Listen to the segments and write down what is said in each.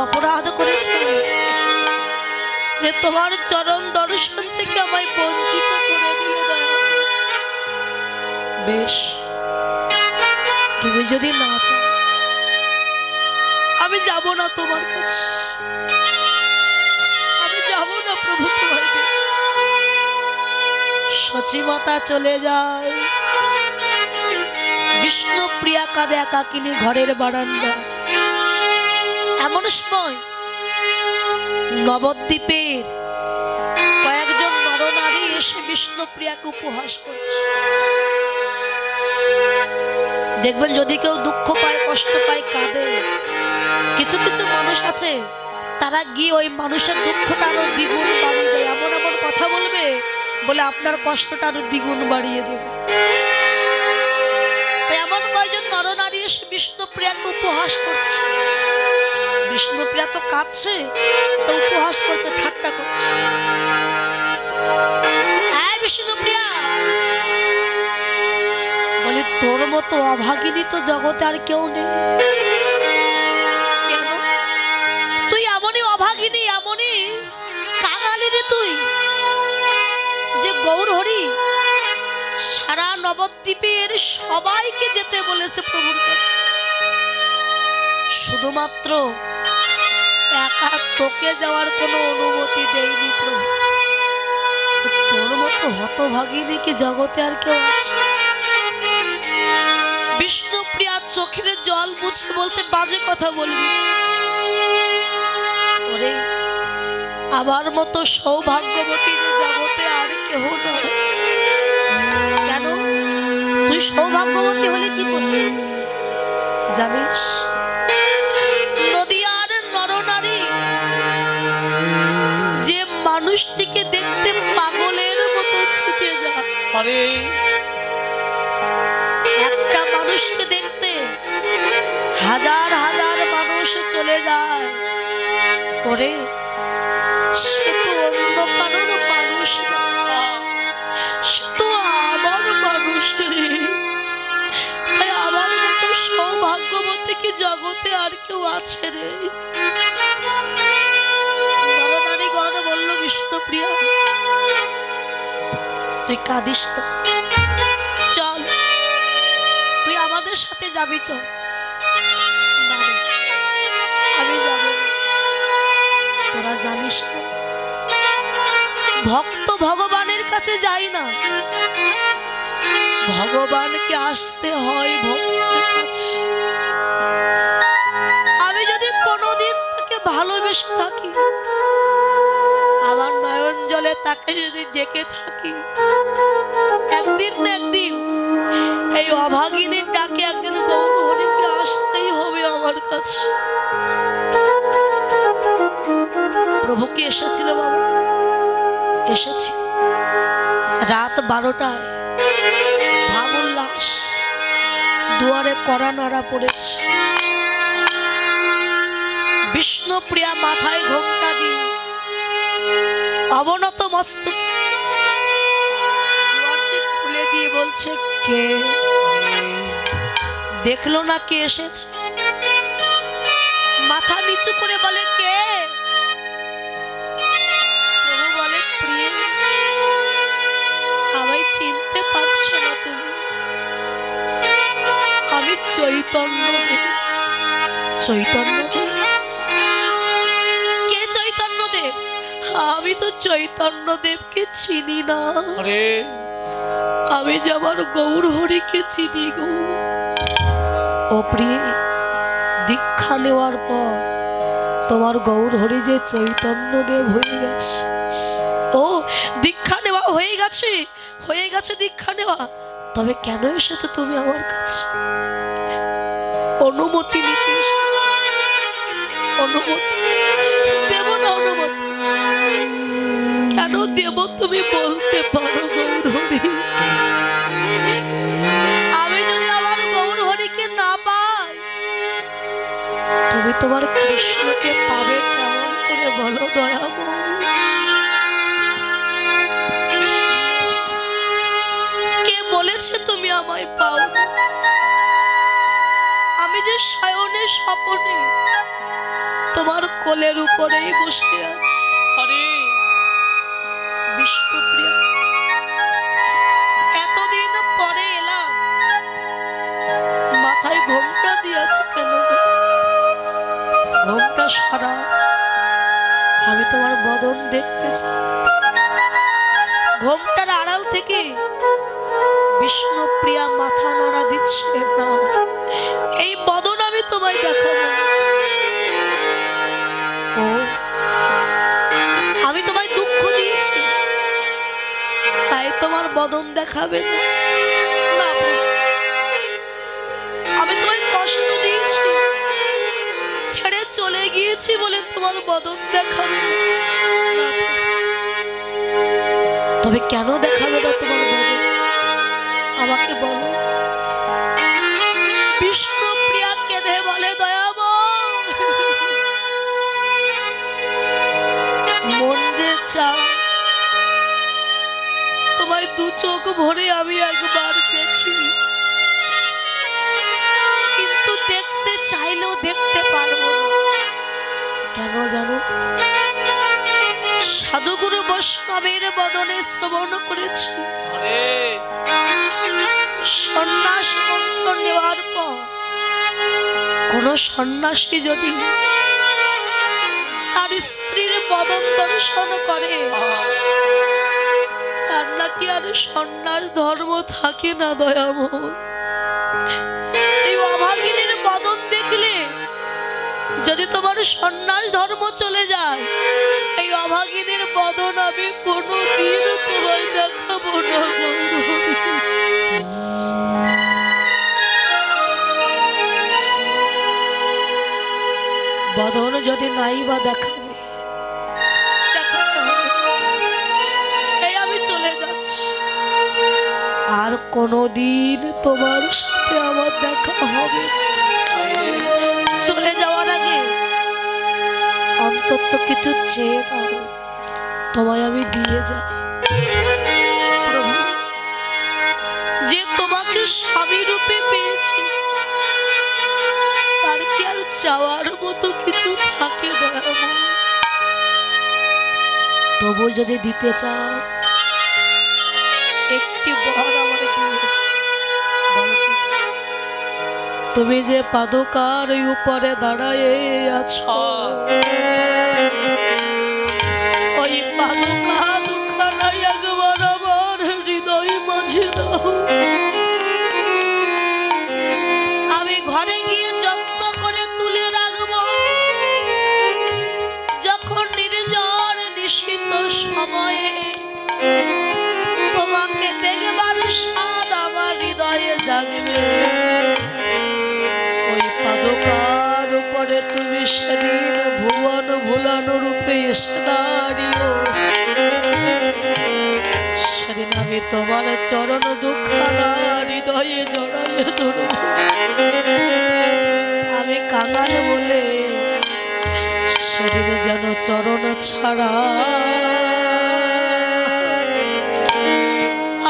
অপরাধ করেছি যে তোমার চরণ দর্শন থেকে আমায় বঞ্চিত করে দিলে দয়া। বেশ, তুমি যদি না চাও আমি যাব না তোমার কাছে, আমি যাব না প্রভু তোমার। সচিমাতা চলে যায়, বিষ্ণুপ্রিয়া কাঁদে একাকিনী ঘরের বারান্দা। এমন সময় নবদ্বীপের কয়েকজন নরনারী এসে বিষ্ণুপ্রিয়াকে উপহাস করছে। দেখবেন যদি কেউ দুঃখ পায়, কষ্ট পায়, কাঁদে, কিছু কিছু মানুষ আছে তারা গিয়ে ওই মানুষের দুঃখটা আরো দ্বিগুণ বাড়িয়ে দেয়। এমন এমন কথা বলবে বলে আপনার কষ্টটা আরো দ্বিগুণ বাড়িয়ে দেবে। এমন কয়েকজন নরনারী এসে বিষ্ণুপ্রিয়াকে উপহাস করছে। বিষ্ণুপ্রিয়া তো কাঁদছে, তো উপহাস করছে, ঠাট্টা করছে। বিষ্ণুপ্রিয়া বলে, তোর মতো অভাগিনী তো জগতে আর কেউ নেই। কেন? তুই এমনই অভাগিনী, এমনই কাঙালি রে তুই, যে গৌর হরি সারা নবদ্বীপের সবাইকে যেতে বলেছে প্রভুর কাছে, শুধুমাত্র একা তোকে যাওয়ার কোনো অনুমতি দেয়নি প্রভু। তোর মতো হতভাগিনী কি জগতে আর কেউ আছে? বিষ্ণুপ্রিয়া চোখের জল মুছে বলছে, বাজে কথা বলবি। ওরে, আমার মতো সৌভাগ্যবতী যে জগতে আর কেহ না। কেন? তুই সৌভাগ্যবতী হলে কি করবি জানিস? নদিয়ার নরনারী যে মানুষটিকে দেখতে পাগলের মতো ছুটে যায়, একটা মানুষকে দেখতে হাজার হাজার মানুষ চলে যায়। পরে সে তো অন্য কারোর মানুষ না, সে তো আমার মানুষ রে। আমার মতো সৌভাগ্যবতী কি জগতে আর কেউ আছে রে? নরনারীগণ বলল, বিষ্ণুপ্রিয়া তুই কাঁদিস না, চল তুই আমাদের সাথে যাবি, চল। আমি যাব। তোরা জানিস না, ভক্ত ভগবানের কাছে যায় না, ভগবানকে আসতে হয় ভক্তের কাছে। আমি যদি কোনোদিন তাকে ভালোবেসে থাকি, আমার নয়ন জলে তাকে যদি ডেকে থাকি, একদিন না একদিন এই অভাগিনীর ডাকে একদিন গৌর হরিকে আসতেই হবে আমার কাছে। প্রভু কি এসেছিল বাবা? এসেছিল রাত 12টায়। ভাব উল্লাস, দুয়ারে কড়া নাড়া পড়েছে। বিষ্ণুপ্রিয়া মাথায় ঘোমটা দিয়ে অবনত মস্তক দুয়ারটি খুলে দিয়ে বলছে, কে? দেখলো না কে এসেছে? মাথা নিচু করে বলে, কে? প্রভু বলে, প্রিয়, আমায় চিনতে পারছো না তুমি? আমি চৈতন্য দেব। চৈতন্য দেব? কে চৈতন্য দেব? আমি তো চৈতন্য দেবকে চিনি না। আমি যে আমার গৌর হরিকে চিনি গো। ও প্রিয়, দীক্ষা নেওয়ার পর তোমার গৌর হরি যে চৈতন্য দেব হয়ে গেছে। ও, দীক্ষা নেওয়া হয়ে গেছে, হয়ে গেছে দীক্ষা নেওয়া। তবে কেন এসেছো তুমি আমার কাছে? অনুমতি নিতে এসেছো। অনুমতি দেব না? অনুমতি কেন দেব তুমি বলতে পারো গৌর হরি? আমি যদি আমার গৌর হরিকে না পাই, তুমি তোমার কৃষ্ণকে পাবে কেমন করে বলো দয়াময়? কে বলেছে তুমি আমায় পাও? আমি যে শয়নে স্বপনে তোমার কোলের উপরেই বসে আছি। হরে বিষ্ণুপ্রিয়া, এতদিন পরে এলাম, মাথায় ঘোমটা দিয়েছি কেন? ঘোমটা সারা, আমি তোমার বদন দেখতেছি। ঘোমটার আড়াল থেকে বিষ্ণুপ্রিয়া মাথা নাড়া দিচ্ছে না। এই বদন আমি তোমায় দেখাবো। ও, আমি তোমায় দুঃখ দিয়েছি তাই তোমার বদন দেখাবে না? না, আমি তোমায় কষ্ট দিয়েছি, ছেড়ে চলে গিয়েছি বলে তোমার বদন দেখাবে না? তবে কেন দেখাবে না তোমার বদন আমাকে বলো। বিষ্ণুপ্রিয়া কেঁদে বলে, দয়াময়, মন যে চায় তোমায় দু চোখ ভরে আমি একবার দেখি, কিন্তু দেখতে চাইলেও দেখতে পারবো না। কেন জানো? সাধুগুরু বৈষ্ণবের বদনে শ্রবণ করেছি, সন্ন্যাস মন্ত্র নেওয়ার পর কোন সন্ন্যাসী যদি তার স্ত্রীর বদন দর্শন করে, তার নাকি আর সন্ন্যাস ধর্ম থাকে না। দয়াময়, এই অভাগিনীর বদন দেখলে যদি তোমার সন্ন্যাস ধর্ম চলে যায়, এই অভাগিনীর বদন আমি কোনোদিন তোমায় দেখাবো না। বদন যদি নাই বা দেখাবে, এই আমি চলে যাচ্ছি, আর কোনোদিন তোমার সাথে আমার দেখা হবে। চলে যাওয়ার আগে অন্তত কিছু চেয়ে নাও, তোমায় আমি দিয়ে যাব। প্রভু, যে তোমাকে স্বামী রূপে পেয়েছি, তার কি আর চাওয়ার মতো কিছু থাকে? দয়াময়, তবু যদি দিতে চাও একটি বর আমার দিয়ে। তুমি যে পাদুকার উপরে দাঁড়ায়ে আছো, ওই পাদুকা দুখানা একবার আমার হৃদয় মাঝে দাও। আমি ঘরে গিয়ে যত্ন করে তুলে রাখবো, যখন নির্জন নিশীত সময়ে তোমাকে দেখবার স্বাদ আমার হৃদয়ে জাগবে। ওই পাদুকার উপরে তুমি সেদিন ভুবন ভুলানো রূপে এসে দাঁড়িও, সেদিন আমি তোমার চরণ দুখানা হৃদয়ে জড়াইয়ে ধরব। আমি কাঙাল বলে সেদিন যেন চরণ ছাড়া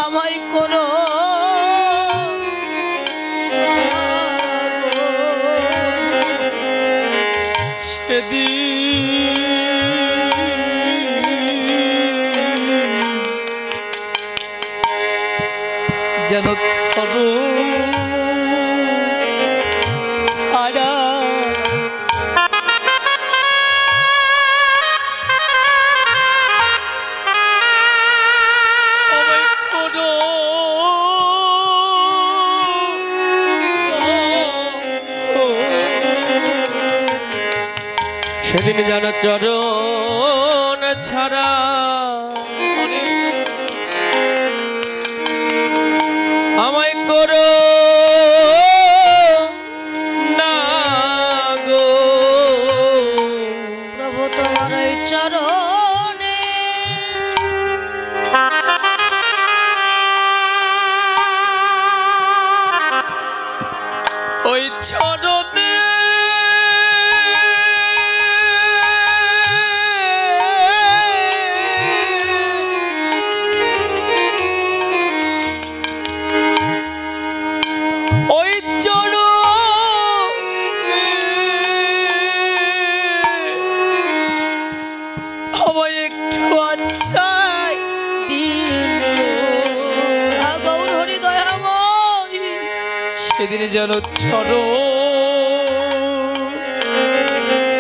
আমায় করো যেন ছড়ো ছাড়া সেদিন যেন চরণ ছাড়া আমায় করো না গো। প্রভু তোমার ওই চরণে ওই চরণে আশ্রয় দিল। গৌর হরি দয়াময় সেদিন যেন চরণ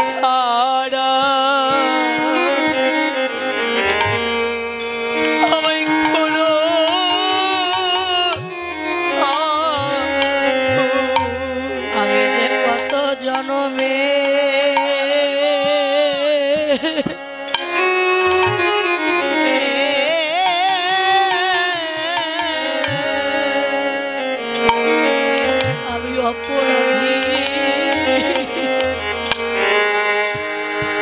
ছাড়া আমায় কোনো আমি যে কত জনমে আমি অপরাধী,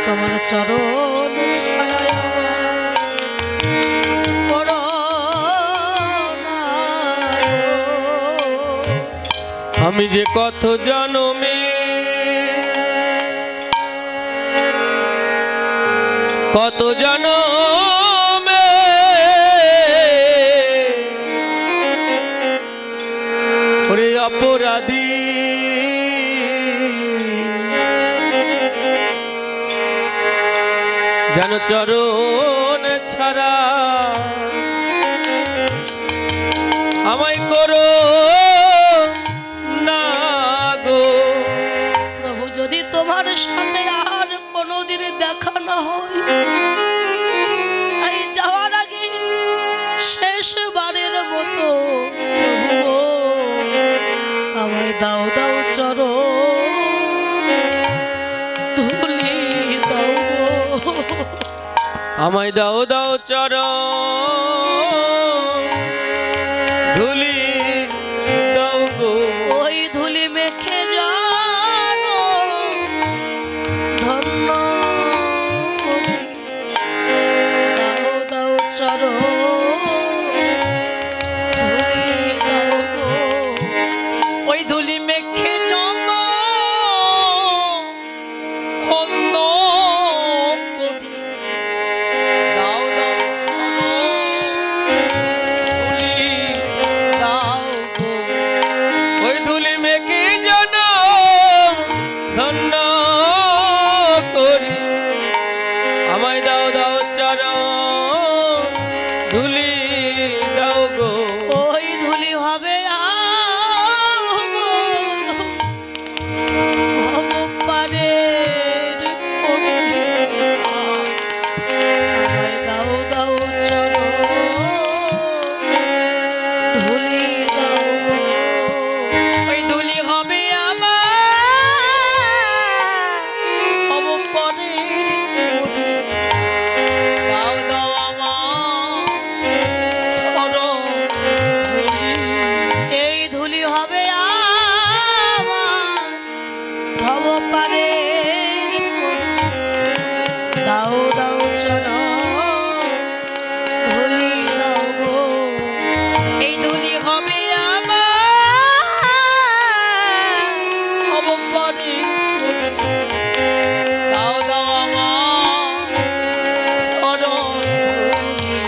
তোমার চরণ ছাড়াই আমার করোনা গো। আমি যে কত জনমে কত জনমে ওরে অপরাধী যেন চরণ ছাড়া আমায় করো না গো। প্রভু যদি তোমার সাথে আর কোনোদিন দেখা না হয়, এই যাওয়ার আগে শেষবারের মতো প্রভু গো, আমায় দাও দাও চরণ ধুলি দাও গো। আমায় দাও দাও চরণ ধুলি দাও গো। ওই ধুলি মেখে জানো ধন্য করি, দাও দাও চরণ ধুলি দাও গো। ওই ধুলি মেখে জন্য ধন্য করি, দাও দাও ধুলি দাও গো। ওই ধুলি মেখে যেন ধন্য করি, আমায় দাও দাও চরণ ধুলি দাও গো। ওই ধুলি হবে ভবপারের কন্যা, আমায় দাও দাও চরণ ধুলি দাও গো। ওই ধুলি হবে আমার অবপরের করি, দাও দাও আমার চরণ ধুলি। এই ধুলি হবে আমার ভবপারের কন্যা, দাও দাও চরণ ধুলি দাও গো। এই ধুলি হবে আমার অবপরের করি, দাও দাও আমার চরণ ধুলি।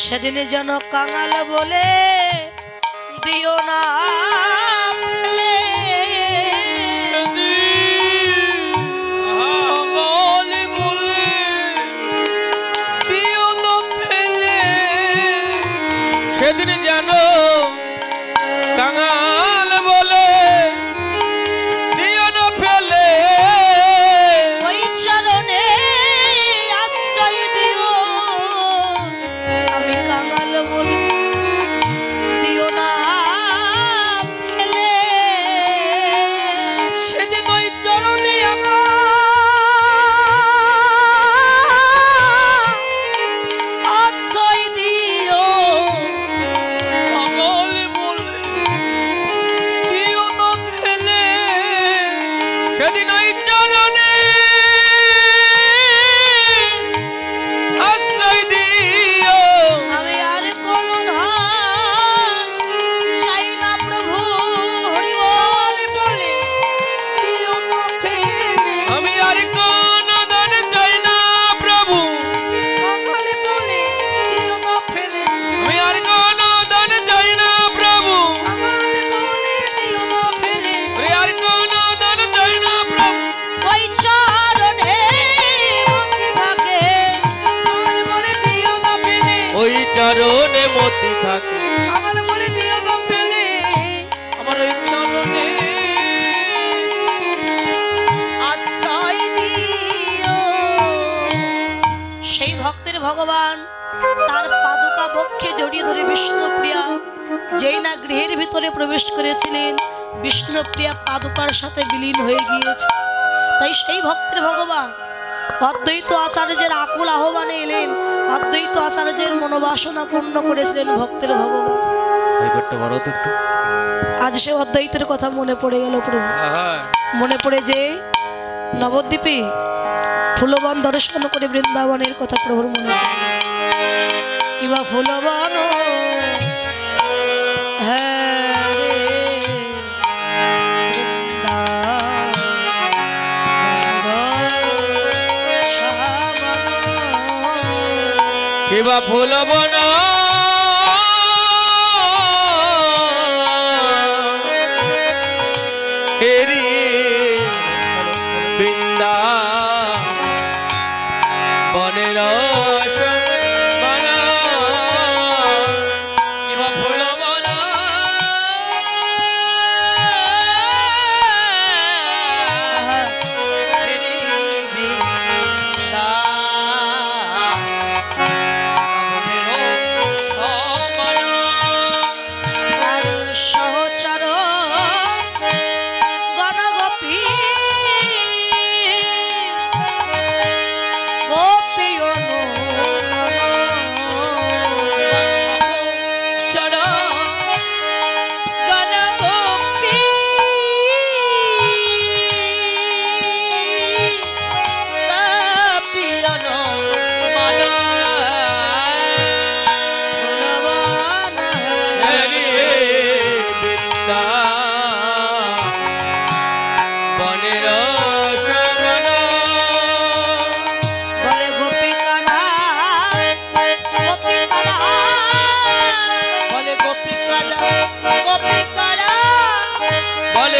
সেদিন যেন কাঙাল বলে দিও না ফেলে, আমল বলে দিও না ফেলে, সেদিন যেন কাঙাল বলে দিও না ফেলে, ওই চরণে আশ্রয় দিও। আমি কাঙাল বলে দিও না মতি থাকে। আমার মনে দিও গো ফেলে আমার ওই চরণে আশ্রয় দিও। সেই ভক্তের ভগবান তার পাদুকা বক্ষে জড়িয়ে ধরে বিষ্ণুপ্রিয়া যেই না গৃহের ভিতরে প্রবেশ করেছিলেন, বিষ্ণুপ্রিয়া পাদুকার সাথে বিলীন হয়ে গিয়েছে। তাই সেই ভক্তের ভগবান অদ্বৈত আচার্যের আকুল আহ্বানে এলেন, অদ্বৈত আচার্যের মনোবাসনা পূর্ণ করেছিলেন ভক্তের ভগবান। আজ সে অদ্বৈতের কথা মনে পড়ে গেল প্রভু। মনে পড়ে যে নবদ্বীপে ফুলবন দর্শন করে বৃন্দাবনের কথা প্রভুর মনে পড়ে কিবা ফুলবন হ্যাঁ রে কিবা ফুলবন হেরি বৃন্দা বনের কিবা ফুলবন হেরি বৃন্দা আর সহচর গণগোপী গোপী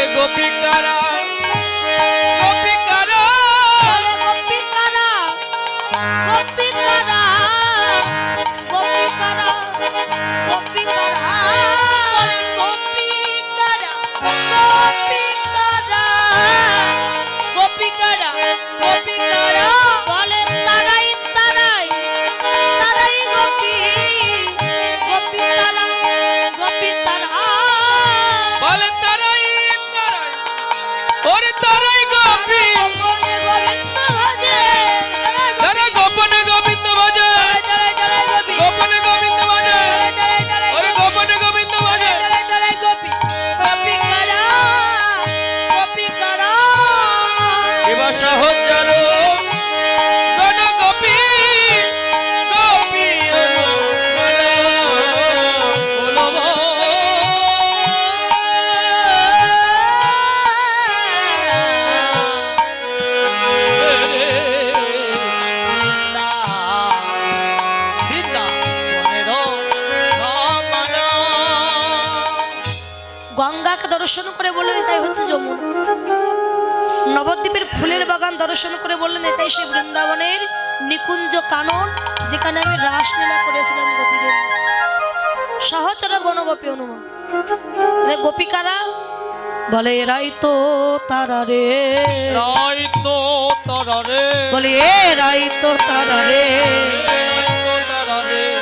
গোপিকারা গোপিকারা গোপিকারা গোপিকারা গোপিকারা গোপিকারা গোপিকারা গোপিকারা গোপিকারা বলে তারাই তারাই তারাই গোপী গোপিকারা গোপিকারা বলে তারাই তারাই ওরে তারাই গোপী গোপনে গোবিন্দ ভজে যারা গোপনে গোবিন্দ ভজে গোপনে গোবিন্দ ভজে ওরে গোপনে গোবিন্দ ভজে এবার সহচর জন গোপী গোপী গঙ্গাকে দর্শন করে বললেন এটাই হচ্ছে যমুনা। নবদ্বীপের ফুলের বাগান দর্শন করে বললেন এটাই সেই বৃন্দাবনের নিকুঞ্জ কানন, যেখানে আমি রাসলীলা করেছিলাম গোপীদের। সহচর গণগোপী অনুমান গোপিকারা বলে এরাই তো তারা রে, বলে এরাই তো তারা রে,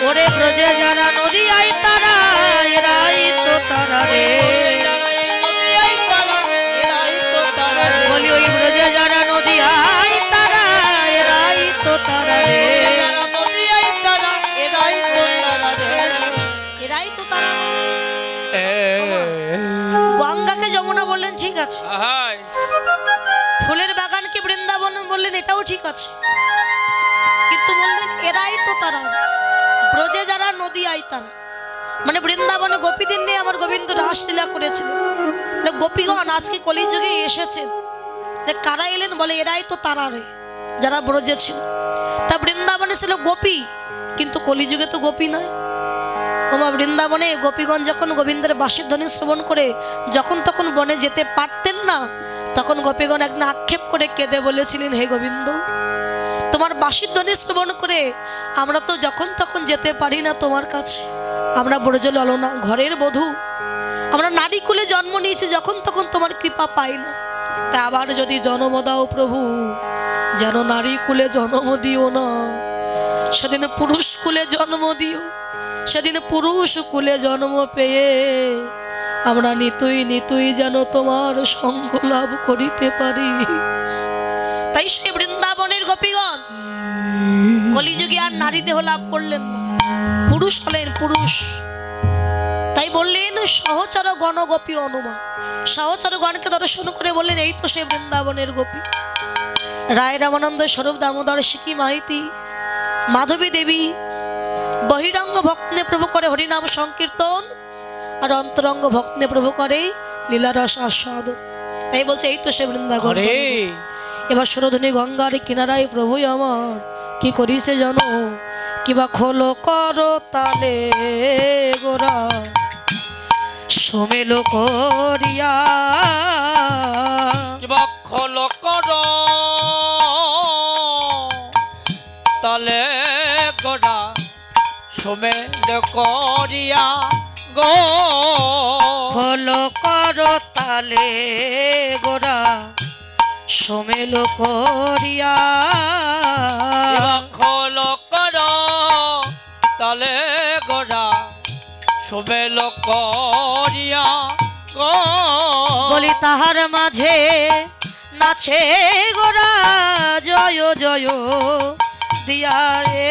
ওরে ব্রজে যারা নদী আই তারা এরাই তো তারা রে, বলি ওই ব্রজে যারা নদী আই তারা এরাই তো তারা রে, এরাই তো তারা। গঙ্গাকে যমুনা বললেন ঠিক আছে, ফুলের বাগানকে বৃন্দাবন বললেন এটাও ঠিক আছে, কিন্তু বললেন এরাই তো তারা, ব্রজে যারা নদী আই তারা, মানে বৃন্দাবনে গোপীদের নিয়ে আমার গোবিন্দ রাসলীলা করেছিলেন। গোপীগণ আজকে কলিযুগে এসেছেন, কারা এলেন বলে এরাই তো তারা রে, যারা ব্রজে ছিল। তা বৃন্দাবনে ছিল গোপী, কিন্তু কলিযুগে তো গোপী নয়। ওমা বৃন্দাবনে গোপীগণ যখন গোবিন্দের বাঁশির ধ্বনি শ্রবণ করে যখন তখন বনে যেতে পারতেন না, তখন গোপীগণ একদিন আক্ষেপ করে কেঁদে বলেছিলেন, হে গোবিন্দ, তোমার বাঁশির ধ্বনি শ্রবণ করে আমরা তো যখন তখন যেতে পারি না তোমার কাছে, আমরা ব্রজ ললনা ঘরের বধূ, আমরা নারী কুলে জন্ম নিয়েছি, যখন তখন তোমার কৃপা পাই না। তা আবার যদি জন্ম দাও প্রভু, যেন নারী কুলে জন্ম দিও না, সেদিন পুরুষ কুলে জন্ম দিও। সেদিন পুরুষ কুলে জন্ম পেয়ে আমরা নিতুই নিতুই যেন তোমার সঙ্গ লাভ করিতে পারি। তাই সেই বৃন্দাবনের গোপীগণ কলিযুগে আর নারী দেহ লাভ করলেন না, পুরুষ হলেন পুরুষ। তাই বললেন সহচর গণ গোপী অনুমা, সহচর গণকে দর্শন করে বললেন এই তো সে বৃন্দাবনের গোপী। রায় রামানন্দ স্বরূপ দামোদর সিকি মাইতি মাধবী দেবী বহিরঙ্গ ভক্তে প্রভু করে হরিনাম সংকীর্তন, আর অন্তরঙ্গ ভক্তে প্রভু করে লীলারস আস্বাদন। তাই বলছে এই তো সে বৃন্দাবন। এবার সুরধনী গঙ্গার কিনারায় প্রভু আমার কি করিছে জানো, কিবা খোলো করো তালে গোরা সোমেলো করিয়া, কিবা খোলো করো তালে গোড়া সোমেলো করিয়া গো, খোলো করো তালে গোরা সোমেলো করিয়া, খোলো করো তালে গোড়া সোমেলো করিয়া গো, বলি তাহার মাঝে নাচে গোরা জয় জয় দিয়া রে,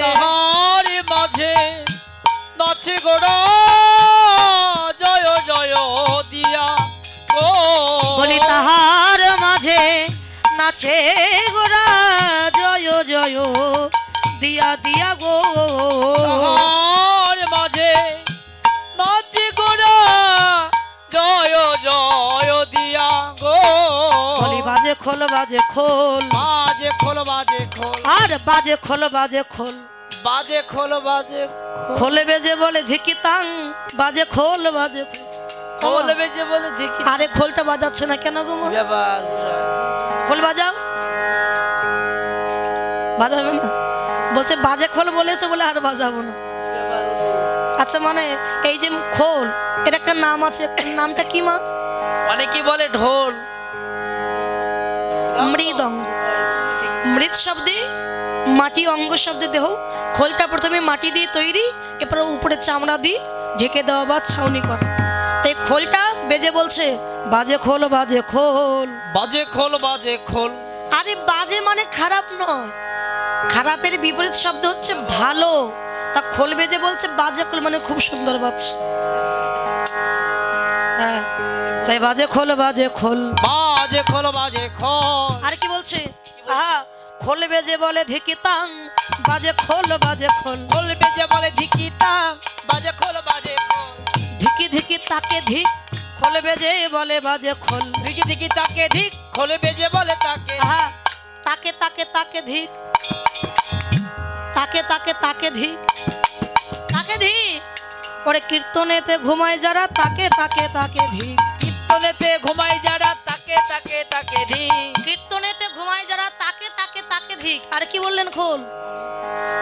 তাহার মাঝে নাচে গোড়া জয় জয় দিয়া গো, বলি তাহার মাঝে নাচে গোরা জয় জয় দিয়া দিয়া গো, তাহার মাঝে নাচে গোড়া জয় জয় দিয়া গো, বলি বাজে খোল বাজে খোল, বাজে খোল বাজে খোল, আর বাজে খোল বাজে খোল, বাজে খোল বাজে খোল, খোলে বেজে বলে ধিকি তাং, বাজে খোল বাজে খোল। খোল বেজে বলে দেখি আরে খোলটা বাজাচ্ছে না কেন গো মা? ব্যাপার খোল বাজাও, বাজাবে না? বলছে বাজে খোল বলেছে বলে আর বাজাবো না। আচ্ছা মানে এই যে খোল এর একটা নাম আছে, নামটা কি মা? অনেকে বলে ঢোল, মৃদঙ্গ। মৃৎ শব্দে মাটি, অঙ্গ শব্দে দেহ। খোলটা প্রথমে মাটি দিয়ে তৈরি, এরপর উপরে চামড়া দিয়ে ঢেকে দেওয়া বা ছাউনি করা। তাই খোলটা বেজে বলছে বাজে খোল বাজে খোল, বাজে খোল বাজে খোল। আরে বাজে মানে খারাপ নয়, খারাপের বিপরীত শব্দ হচ্ছে ভালো। তা খোল বেজে বলছে বাজে খোল মানে খুব সুন্দর বাজছে। হ্যাঁ তাই বাজে খোল বাজে খোল, বাজে খোল বাজে খোল। আর কি বলছে? আহা খোল বেজে বলে ধিকি তাং, বাজে খোল বাজে খোল, খোল বেজে বলে ধিকি তাং, বাজে খোল বাজে খোল। ধিকি ধিকি তাকে ধিক, খোল বেজে বলে বাজে খোল, ধিকি ধিকি তাকে ধিক, খোল বেজে বলে তাকে। আহা তাকে তাকে তাকে ধিক, তাকে তাকে তাকে ধিক, তাকে ধিক। পরে কীর্তনেতে ঘুমায় যারা তাকে তাকে তাকে ধিক, কীর্তনেতে ঘুমাই যারা তাকে তাকে তাকে ধিক, কীর্তনেতে ঘুমায় যারা তাকে তাকে তাকে ধিক। আর কি বললেন খোল?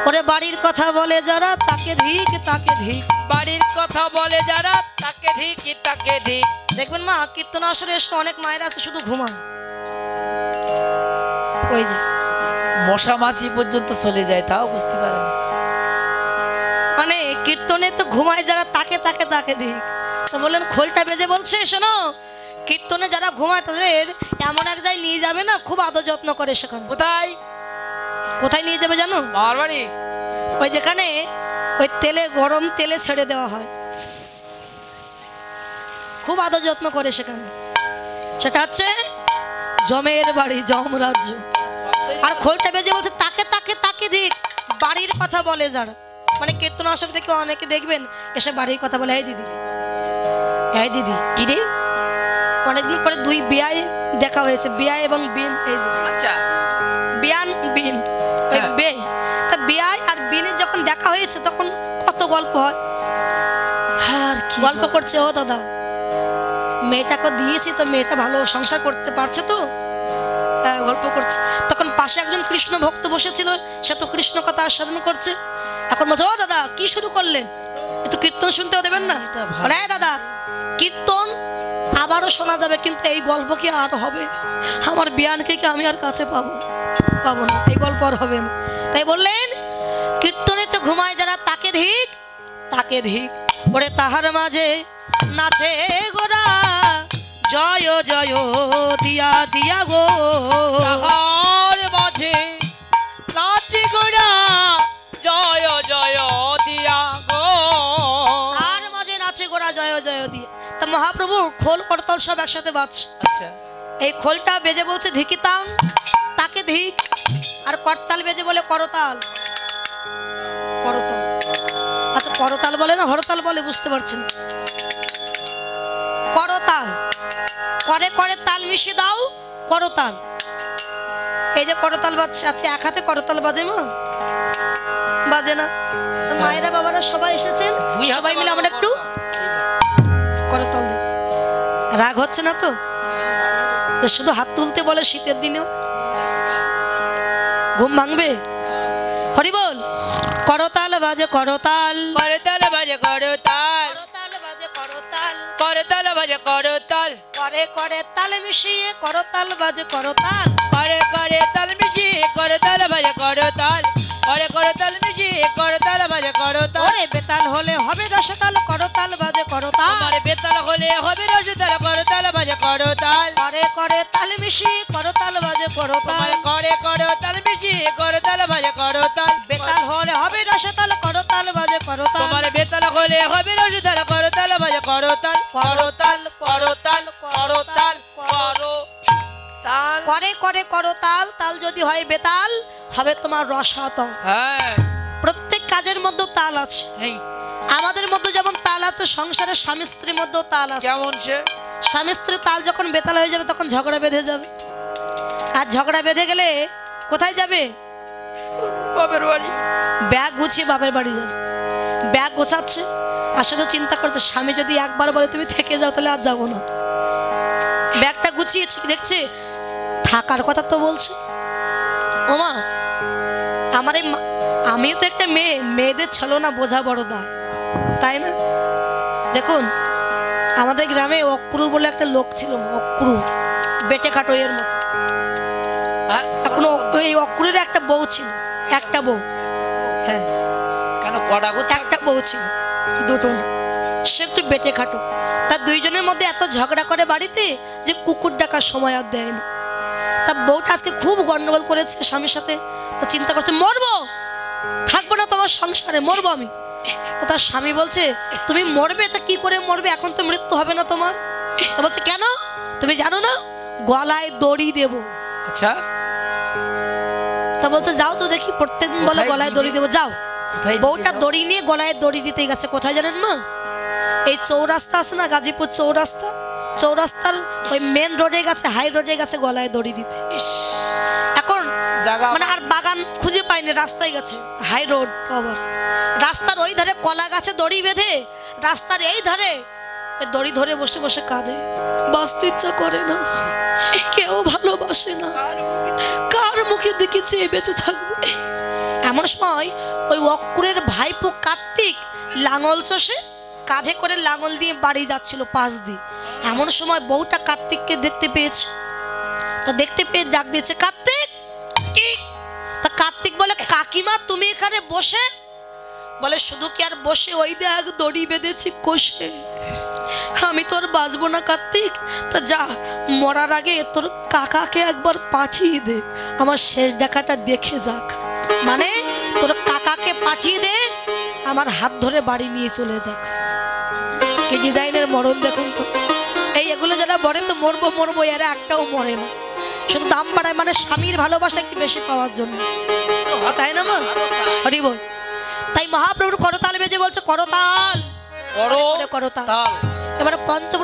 ওরে বাড়ির কথা বলে যারা তাকে ধিক তাকে ধিক, বাড়ির কথা বলে যারা তাকে ধিক তাকে ধিক। দেখবেন মা কীর্তন আসরে এসে অনেক মায়েরা আছে শুধু ঘুমায়, ওই যে মশা মাছি পর্যন্ত চলে যায়, তাও বুঝতে পারে না। মানে কীর্তনে তো ঘুমায় যারা তাকে তাকে তাকে ধিক। তো বললেন খোলটা বেজে বলছে শোনো, কীর্তনে যারা ঘুমায় তাদের এমন এক জায়গায় নিয়ে যাবে না, খুব আদর যত্ন করে সেখানে। কোথায়? কোথায় নিয়ে যাবে জানো? মামার বাড়ি। ওই যেখানে ওই তেলে গরম তেলে ছেড়ে দেওয়া হয়, খুব আদর যত্ন করে সেখানে। সেটা হচ্ছে জমের বাড়ি, জম রাজ্য। আর খোলটা বেজে বলছে তাকে তাকে তাকে ধিক, বাড়ির কথা বলে যারা। মানে কীর্তন আসর থেকে অনেকে দেখবেন এসে বাড়ির কথা বলে, এই দিদি এই দিদি কি রে। অনেকদিন পরে দুই বিয়ায় দেখা হয়েছে, বিয়া এবং বিন, এই যে আচ্ছা বিয়ান বিন, ওই বে। তা বিয়ায় আর বিনের যখন দেখা হয়েছে তখন কত গল্প হয়। আর কি গল্প করছে, ও দাদা মেয়েটাকে দিয়েছি তো, মেয়েটা ভালো সংসার করতে পারছে তো, গল্প করছে। তখন পাশে একজন কৃষ্ণ ভক্ত বসেছিল, সে তো কৃষ্ণ কথা আস্বাদন করছে। এখন বলছে ও দাদা কি শুরু করলেন, একটু কীর্তন শুনতেও দেবেন না? বলে দাদা কীর্তন আবারও শোনা যাবে, কিন্তু এই গল্প কি আর হবে? আমার বিয়ানকে কি আমি আর কাছে পাবো না, এই গল্প আর হবে না। তাই বললেন কীর্তনে তো ঘুমায় যারা তাকে ধিক, তাকে ধিক। ওরে তাহার মাঝে নাচে গোরা জয় জয় দিয়া দিয়া গো, তাহার মাঝে নাচে গোরা জয় জয় দিয়া গো, আর মাঝে নাচে গোরা জয় জয় দিয়া। তা মহাপ্রভু খোল করতাল সব একসাথে বাজছে। আচ্ছা এই খোলটা বেজে বলছে ধিকিতাম তাকে ধিক, আর করতাল বেজে বলে করতাল, করতাল। আচ্ছা করতাল বলে না হরতাল বলে, বুঝতে পারছেন? করতাল, করে করে তাল মিশিয়ে দাও করতাল। এই যে করতাল বাজছে, আছে এক হাতে করতাল বাজে মা? বাজে না। তো মায়েরা বাবারা সবাই এসেছেন, সবাই মিলে আমরা একটু করতাল দিই। রাগ হচ্ছে না তো? তো শুধু হাত তুলতে বলে শীতের দিনেও ঘুম ভাঙবে? হরি বল। করতাল বাজে করতাল, করতাল বাজে করতাল, করতাল বাজে করতাল, করতাল বাজে করতাল, করে করে তাল মিশিয়ে করতাল বাজে করতাল, করে করে তাল মিশিয়ে করতাল বাজে করতাল, করে করে তাল মিশিয়ে করতাল বাজে করতাল। ওরে বেতাল হলে হবে রসতাল, করতাল বাজে করতাল, আমার বেতাল হলে হবে রসতাল, করতাল বাজে করতাল, করে করে তাল মিশিয়ে করতাল বাজে করতাল, আমার করে করে তাল মিশিয়ে করতাল বাজে করতাল। বেতাল হলে হবে রসতাল, করতাল বাজে করতাল, তোমার বেতাল হলে হবে রসতাল, করতাল বাজে করতাল, করতাল করতাল করতাল করতাল। করে করে করতাল, তাল যদি হয় বেতাল হবে তোমার রসাতল। হ্যাঁ প্রত্যেক কাজের মধ্যে তাল আছে। এই আমাদের মধ্যে যেমন তাল আছে, সংসারের স্বামী স্ত্রীর মধ্যেও তাল আছে। কেমন সে? স্বামী স্ত্রীর তাল যখন বেতাল হয়ে যাবে তখন ঝগড়া বেঁধে যাবে। আর ঝগড়া বেঁধে গেলে কোথায় যাবে? বাপের বাড়ি। ব্যাগ গুছিয়ে বাপের বাড়ি যাবে। ব্যাগ গোছাচ্ছে আর শুধু চিন্তা করছে স্বামী যদি একবার বলে তুমি থেকে যাও তাহলে আর যাবো না। ব্যাগটা গুছিয়েছি, দেখছে থাকার কথা তো বলছে। ওমা আমার এই আমিও তো একটা মেয়ে, মেয়েদের ছলনা বোঝা বড় দা, তাই না? দেখুন আমাদের গ্রামে অক্রুর বলে একটা লোক ছিল, অক্রুর বেটে কাটো এর মতো। এখন এই অক্রুরের একটা বউ ছিল, একটা বউ। হ্যাঁ কেন কটা করতে? একটা বউ ছিল, দুটো না। সে একটু বেটে খাটো। তার দুইজনের মধ্যে এত ঝগড়া করে বাড়িতে যে কুকুর ডাকার সময় আর দেয় না। তা বউটা আজকে খুব গন্ডগোল করেছে স্বামীর সাথে, তো চিন্তা করছে মরবো, থাকবো না তোমার সংসারে, মরবো আমি। তো তার স্বামী বলছে তুমি মরবে? তা কি করে মরবে, এখন তো মৃত্যু হবে না তোমার। তো বলছে কেন, তুমি জানো না গলায় দড়ি দেব। আচ্ছা তা বলছে যাও তো দেখি, প্রত্যেকদিন বলে গলায় দড়ি দেবো, যাও। বউটা দড়ি নিয়ে গলায় দড়ি দিতে গেছে। কোথায় জানেন মা? এই চৌরাস্তা আছে না, গাজীপুর চৌরাস্তা, চৌরাস্তার ওই মেন রোডে গেছে, হাই রোডে গেছে গলায় দড়ি দিতে। এখন মানে আর বাগান খুঁজে পাইনি, রাস্তায় গেছে, হাই রোড। আবার রাস্তার ওই ধারে কলা গাছে দড়ি বেঁধে রাস্তার এই ধারে দড়ি ধরে বসে বসে কাঁদে। বাঁচতে ইচ্ছা করে না, কেউ ভালোবাসে না, কার মুখের দিকে চেয়ে বেঁচে থাকবো। এমন সময় ওই অক্রুরের ভাইপো কার্তিক লাঙল চষে কাঁধে করে লাঙল দিয়ে বাড়ি যাচ্ছিল পাশ দিয়ে। এমন সময় বউটা কার্তিককে দেখতে পেয়েছে। তা দেখতে পেয়ে ডাক দিয়েছে কার্তিক। তা কার্তিক বলে কাকিমা তুমি এখানে বসে? বলে শুধু কি আর বসে, ওই দেখ দড়ি বেঁধেছি কষে, আমি তোর বাঁচবো না কার্তিক। তা যা, মরার আগে তোর কাকাকে একবার পাঠিয়ে দে, আমার শেষ দেখাটা দেখে যাক। মানে তোর কাকাকে পাঠিয়ে দে, আমার হাত ধরে বাড়ি নিয়ে চলে যাক। কি ডিজাইনের মরণ দেখুন তো। এগুলো যারা বলে তো মরবো মরবো, এরা একটাও মরে না, শুধু দাম বাড়ায়, মানে স্বামীর ভালোবাসা একটু বেশি পাওয়ার জন্য, তাই না মা? হরি বল। তাই মহাপ্রভুর করতাল বেজে বলছে করতাল, করতাল। এবার পঞ্চম